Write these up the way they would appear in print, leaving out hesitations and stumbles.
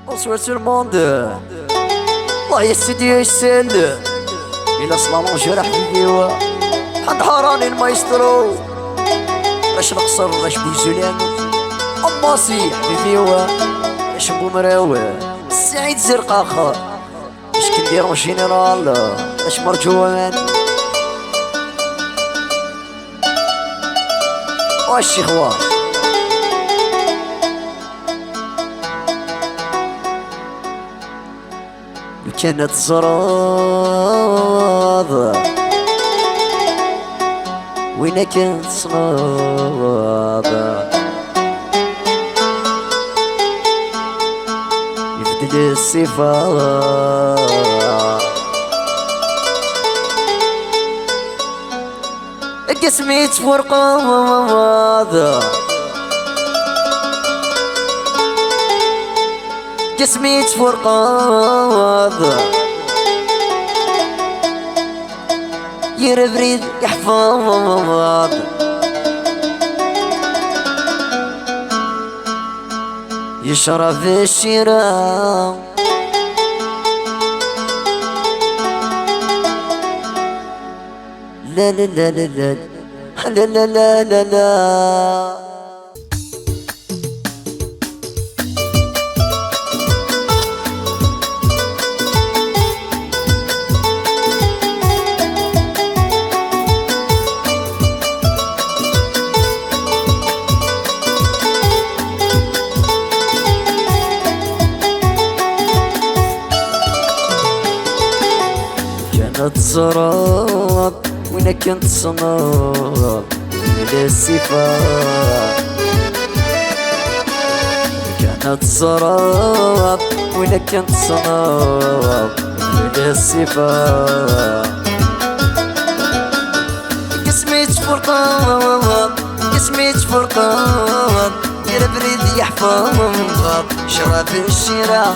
Bonsoir tout le monde. الله يا سيدي يسال إلا صلامون جرح فيديو حد حراني المايسترو راش نقصر راش بوزولان أماسي فيديو راش بومراو سعيد زرقاء خا باش كنديرو جينيرال راش مرجوان واش خوان كانت زراض وين كانت صناض يبدل الصفات قسميت فرقاض جسمي تفرقاض يربريد يحفاظ يشرب الشراء لا لا لا لا لا لا لا لا لا لا كانت زراب وين كنت صناب من الصفات كانت زراب وين كنت صناب من الصفات قسمي تفرقان قسمي تفرقان يربريد يحفظ شراب الشراء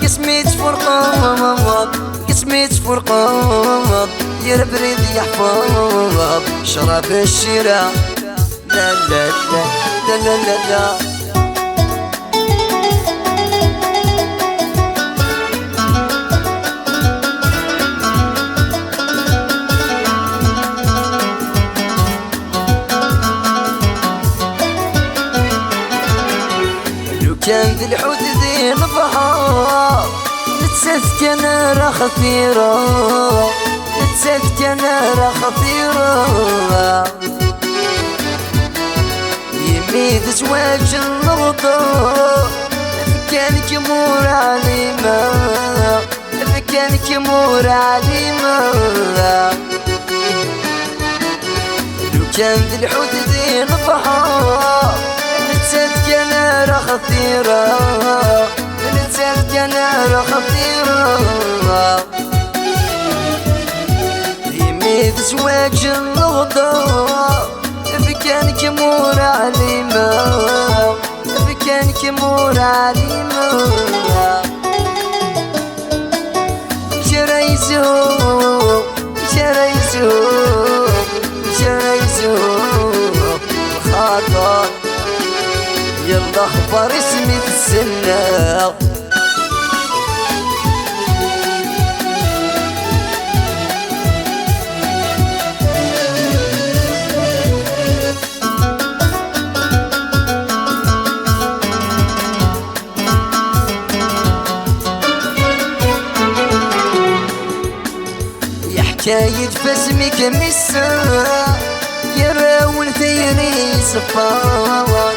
قسمي تفرقان قسمي تفرقاض يربريد يحفظ شراب الشراء لا لا لا لا لا لا, لا. لو كان ذي الحوت ذي البحر نتسلت نارة خطيرة نتسلت نارة خطيرة يميد زواج النرضى فكانك مور عليما فكانك مور عليما لو كان ذي الحوت ذي البحر نتسلت نارة خطيرة نتسلت نارة خطيرة يميد زواج النهضة فكانك مور عليما فكانك مور عليما شرايزو شرايزو شرايزو خاطر يلا اخبار اسمي في السنة يا حكاية فاسمك مسا يراول ثيري صفار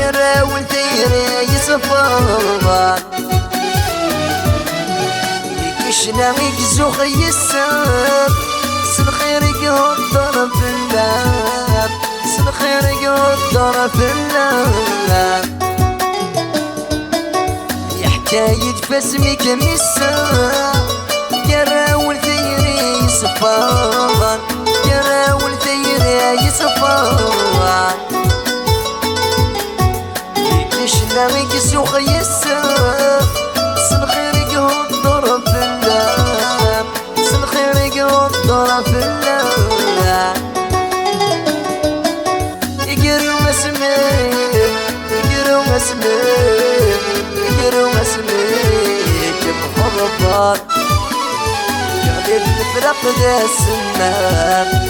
يراول ثيري صفار يكشنا يكزو خي الساب سلخير يقدر في اللام سلخير يقدر في اللام يا حكاية فاسمك مسا يراول ثيري صفار يراول ثيري صفار يكشنا يكزو خي الساب سلخير يقدر في اللام سلخير يقدر في اللام يقروا مسمي يقروا مسمي يقروا مسمي قلب الفرق ذا السمان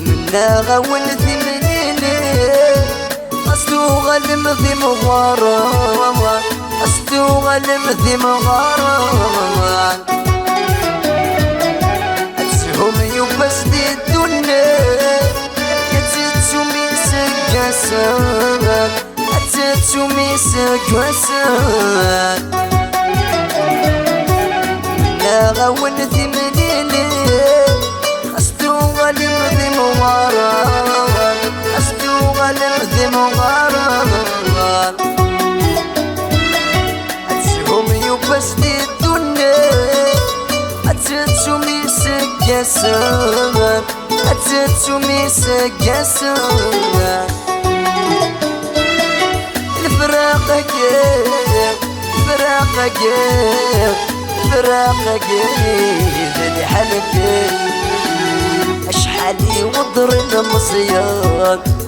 منا غول ذي منيني أستو غلم ذي مغارة أستو غلم ذي مغارة أتسهم يبس دي الدنيا يتتسمي سكاسان أتتسمي سكاسان منا غول ذي منيني أستو غلم ذي مغارة أستو غلم ذي مغارة أتسهم يبس دي الدنيا أتتسمي سكاسان أتتسمي سكاسان الفراقك فراقك فراقك ذي حلك أشحالي وضر المصياد